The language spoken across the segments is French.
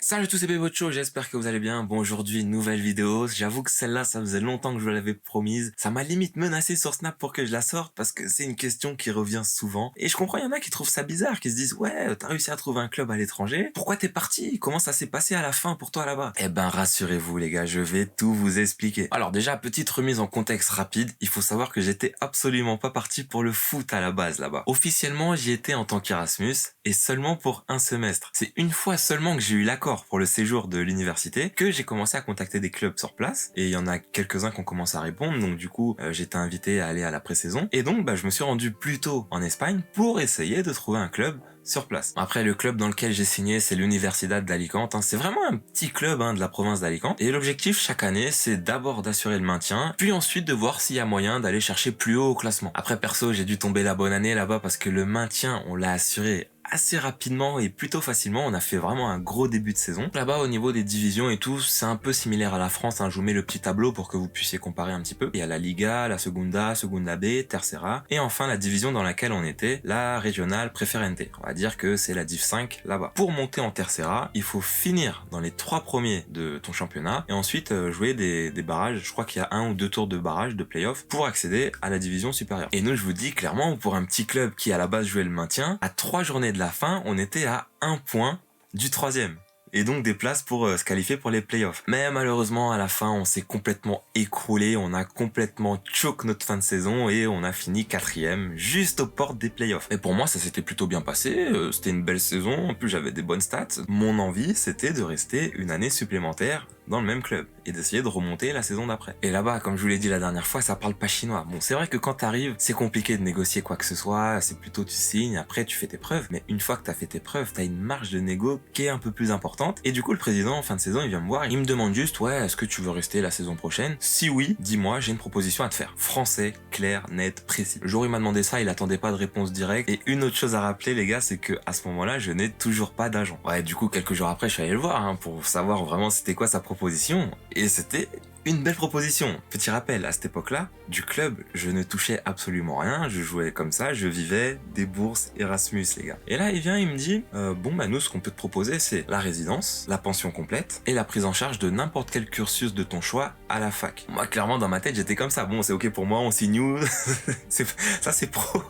Salut à tous, c'est Bebocho, j'espère que vous allez bien. Bon, aujourd'hui, nouvelle vidéo. J'avoue que celle-là, ça faisait longtemps que je vous l'avais promise. Ça m'a limite menacé sur Snap pour que je la sorte parce que c'est une question qui revient souvent. Et je comprends, il y en a qui trouvent ça bizarre, qui se disent, ouais, t'as réussi à trouver un club à l'étranger. Pourquoi t'es parti? Comment ça s'est passé à la fin pour toi là-bas? Eh ben, rassurez-vous, les gars, je vais tout vous expliquer. Alors déjà, petite remise en contexte rapide. Il faut savoir que j'étais absolument pas parti pour le foot à la base là-bas. Officiellement, j'y étais en tant qu'Erasmus et seulement pour un semestre. C'est une fois seulement que j'ai eu l'accord pour le séjour de l'université que j'ai commencé à contacter des clubs sur place et il y en a quelques-uns qui ont commencé à répondre, donc du coup j'étais invité à aller à la pré-saison et donc je me suis rendu plus tôt en Espagne pour essayer de trouver un club sur place. Après, le club dans lequel j'ai signé, c'est l'Universidad d'Alicante. C'est vraiment un petit club de la province d'Alicante. Et l'objectif chaque année, c'est d'abord d'assurer le maintien, puis ensuite de voir s'il y a moyen d'aller chercher plus haut au classement. Après, perso, j'ai dû tomber la bonne année là-bas parce que le maintien, on l'a assuré assez rapidement et plutôt facilement. On a fait vraiment un gros début de saison. Là-bas, au niveau des divisions et tout, c'est un peu similaire à la France. Je vous mets le petit tableau pour que vous puissiez comparer un petit peu. Il y a la Liga, la Segunda, Segunda B, Tercera, et enfin la division dans laquelle on était, la Regional Preferente. On va dire que c'est la Div 5 là-bas. Pour monter en Tercera, il faut finir dans les 3 premiers de ton championnat et ensuite jouer des barrages. Je crois qu'il y a 1 ou 2 tours de barrage de play-off pour accéder à la division supérieure. Et nous, je vous dis clairement, pour un petit club qui à la base jouait le maintien, à 3 journées de la fin, on était à 1 point du 3e. Et donc des places pour se qualifier pour les playoffs. Mais malheureusement, à la fin, on s'est complètement écroulé, on a complètement choqué notre fin de saison et on a fini 4e, juste aux portes des playoffs. Et pour moi, ça s'était plutôt bien passé, c'était une belle saison, en plus j'avais des bonnes stats. Mon envie, c'était de rester une année supplémentaire dans le même club et d'essayer de remonter la saison d'après. Et là-bas, comme je vous l'ai dit la dernière fois, ça parle pas chinois. Bon, c'est vrai que quand t'arrives, c'est compliqué de négocier quoi que ce soit, c'est plutôt tu signes, après tu fais tes preuves, mais une fois que t'as fait tes preuves, t'as une marge de négo qui est un peu plus importante. Et du coup, le président, en fin de saison, il vient me voir, il me demande juste, ouais, est-ce que tu veux rester la saison prochaine? Si oui, dis-moi, j'ai une proposition à te faire. Français, clair, net, précis. Le jour où il m'a demandé ça, il attendait pas de réponse directe. Et une autre chose à rappeler, les gars, c'est que à ce moment-là, je n'ai toujours pas d'agent. Ouais, du coup, quelques jours après, je suis allé le voir, pour savoir vraiment c'était quoi sa proposition. Et c'était une belle proposition. Petit rappel, à cette époque-là, du club, je ne touchais absolument rien, je jouais comme ça, je vivais des bourses Erasmus, les gars. Et là, il vient, il me dit, nous, ce qu'on peut te proposer, c'est la résidence, la pension complète, et la prise en charge de n'importe quel cursus de ton choix à la fac. Moi, clairement, dans ma tête, j'étais comme ça. Bon, c'est ok pour moi, on signe où? Ça, c'est pro.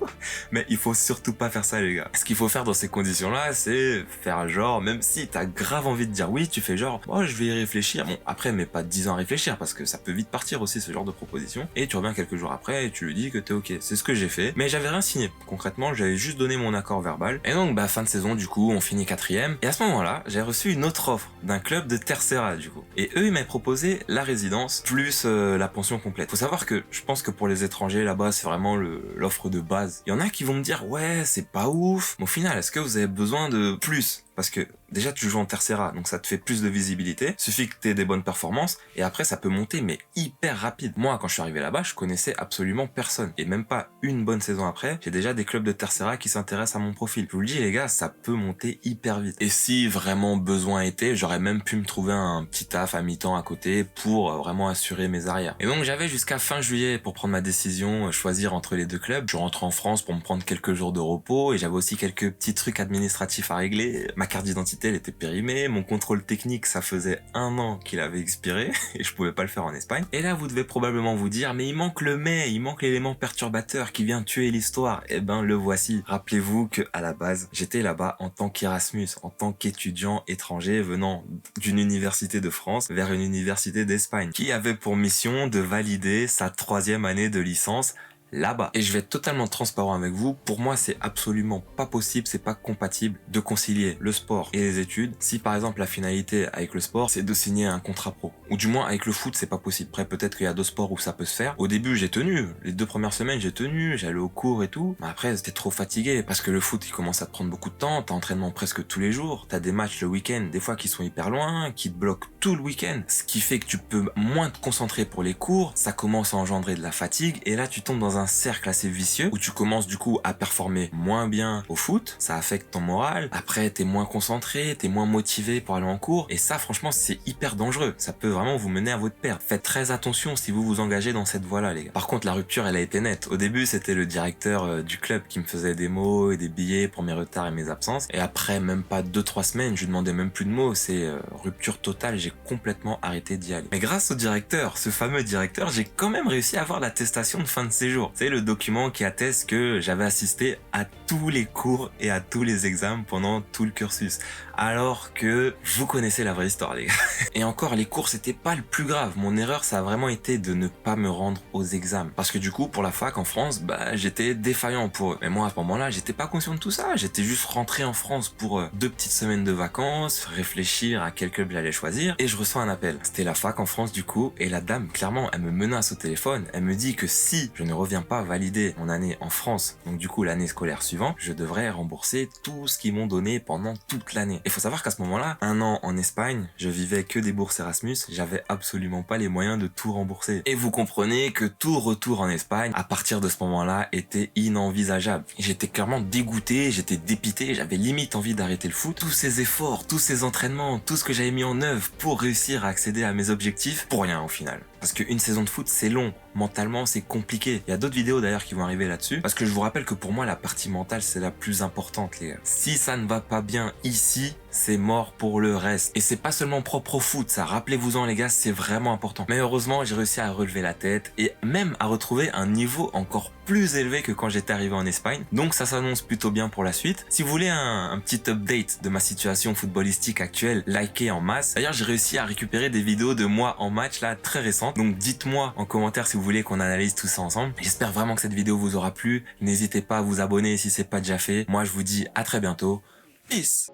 Mais il faut surtout pas faire ça, les gars. Ce qu'il faut faire dans ces conditions-là, c'est faire genre, même si t'as grave envie de dire oui, tu fais genre, oh, je vais y réfléchir. Bon, après, mais pas 10 ans à réfléchir, parce que ça peut vite partir aussi, ce genre de proposition. Et tu reviens quelques jours après et tu lui dis que t'es ok. C'est ce que j'ai fait. Mais j'avais rien signé. Concrètement, j'avais juste donné mon accord verbal. Et donc, fin de saison, du coup, on finit 4e. Et à ce moment-là, j'ai reçu une autre offre d'un club de Tercera, du coup. Et eux, ils m'avaient proposé la résidence plus la pension complète. Faut savoir que je pense que pour les étrangers, là-bas, c'est vraiment l'offre de base. Il y en a qui vont me dire, ouais, c'est pas ouf. Mais au final, est-ce que vous avez besoin de plus? Parce que déjà tu joues en Tercera, donc ça te fait plus de visibilité, suffit que t'aies des bonnes performances, et après ça peut monter mais hyper rapide. Moi quand je suis arrivé là-bas, je connaissais absolument personne, et même pas une bonne saison après, j'ai déjà des clubs de Tercera qui s'intéressent à mon profil. Je vous le dis les gars, ça peut monter hyper vite. Et si vraiment besoin était, j'aurais même pu me trouver un petit taf à mi-temps à côté pour vraiment assurer mes arrières. Et donc j'avais jusqu'à fin juillet pour prendre ma décision, choisir entre les deux clubs. Je rentre en France pour me prendre quelques jours de repos, et j'avais aussi quelques petits trucs administratifs à régler. Ma carte d'identité, elle était périmée, mon contrôle technique, ça faisait 1 an qu'il avait expiré, et je pouvais pas le faire en Espagne. Et là, vous devez probablement vous dire, mais il manque le mais, il manque l'élément perturbateur qui vient tuer l'histoire. Eh ben, le voici. Rappelez-vous que, à la base, j'étais là-bas en tant qu'Erasmus, en tant qu'étudiant étranger venant d'une université de France vers une université d'Espagne, qui avait pour mission de valider sa 3e année de licence là-bas. Et je vais être totalement transparent avec vous, pour moi c'est absolument pas possible, c'est pas compatible de concilier le sport et les études si par exemple la finalité avec le sport c'est de signer un contrat pro. Ou du moins avec le foot c'est pas possible. Après peut-être qu'il y a d'autres sports où ça peut se faire. Au début j'ai tenu, les 2 premières semaines j'ai tenu, j'allais au cours et tout, mais après j'étais trop fatigué parce que le foot il commence à te prendre beaucoup de temps, t'as entraînement presque tous les jours, t'as des matchs le week-end, des fois qui sont hyper loin, qui te bloquent tout le week-end, ce qui fait que tu peux moins te concentrer pour les cours, ça commence à engendrer de la fatigue et là tu tombes dans un un cercle assez vicieux où tu commences du coup à performer moins bien au foot, ça affecte ton moral, après t'es moins concentré, t'es moins motivé pour aller en cours, et ça franchement c'est hyper dangereux, ça peut vraiment vous mener à votre perte. Faites très attention si vous vous engagez dans cette voie-là les gars. Par contre la rupture elle a été nette. Au début c'était le directeur du club qui me faisait des mots et des billets pour mes retards et mes absences, et après même pas 2-3 semaines, je lui demandais même plus de mots, c'est rupture totale, j'ai complètement arrêté d'y aller. Mais grâce au directeur, ce fameux directeur, j'ai quand même réussi à avoir l'attestation de fin de séjour. C'est le document qui atteste que j'avais assisté à tous les cours et à tous les examens pendant tout le cursus. Alors que vous connaissez la vraie histoire les gars. Et encore, les cours c'était pas le plus grave. Mon erreur ça a vraiment été de ne pas me rendre aux examens. Parce que du coup pour la fac en France, j'étais défaillant pour eux. Mais moi à ce moment-là j'étais pas conscient de tout ça. J'étais juste rentré en France pour 2 petites semaines de vacances, réfléchir à quel club j'allais choisir, et je reçois un appel. C'était la fac en France du coup, et la dame clairement elle me menace au téléphone. Elle me dit que si je ne reviens pas valider mon année en France, donc du coup l'année scolaire suivante, je devrais rembourser tout ce qu'ils m'ont donné pendant toute l'année. Il faut savoir qu'à ce moment-là, 1 an en Espagne, je vivais que des bourses Erasmus, j'avais absolument pas les moyens de tout rembourser. Et vous comprenez que tout retour en Espagne, à partir de ce moment-là, était inenvisageable. J'étais clairement dégoûté, j'étais dépité, j'avais limite envie d'arrêter le foot. Tous ces efforts, tous ces entraînements, tout ce que j'avais mis en œuvre pour réussir à accéder à mes objectifs, pour rien au final. Parce qu'une saison de foot, c'est long. Mentalement, c'est compliqué. Il y a d'autres vidéos d'ailleurs qui vont arriver là-dessus. Parce que je vous rappelle que pour moi, la partie mentale, c'est la plus importante, les gars. Si ça ne va pas bien ici, c'est mort pour le reste. Et c'est pas seulement propre au foot, ça. Rappelez-vous-en, les gars, c'est vraiment important. Mais heureusement, j'ai réussi à relever la tête et même à retrouver un niveau encore plus élevé que quand j'étais arrivé en Espagne. Donc ça s'annonce plutôt bien pour la suite. Si vous voulez un petit update de ma situation footballistique actuelle, likez en masse. D'ailleurs, j'ai réussi à récupérer des vidéos de moi en match là très récentes. Donc dites-moi en commentaire si vous voulez qu'on analyse tout ça ensemble. J'espère vraiment que cette vidéo vous aura plu. N'hésitez pas à vous abonner si c'est pas déjà fait. Moi, je vous dis à très bientôt. Peace!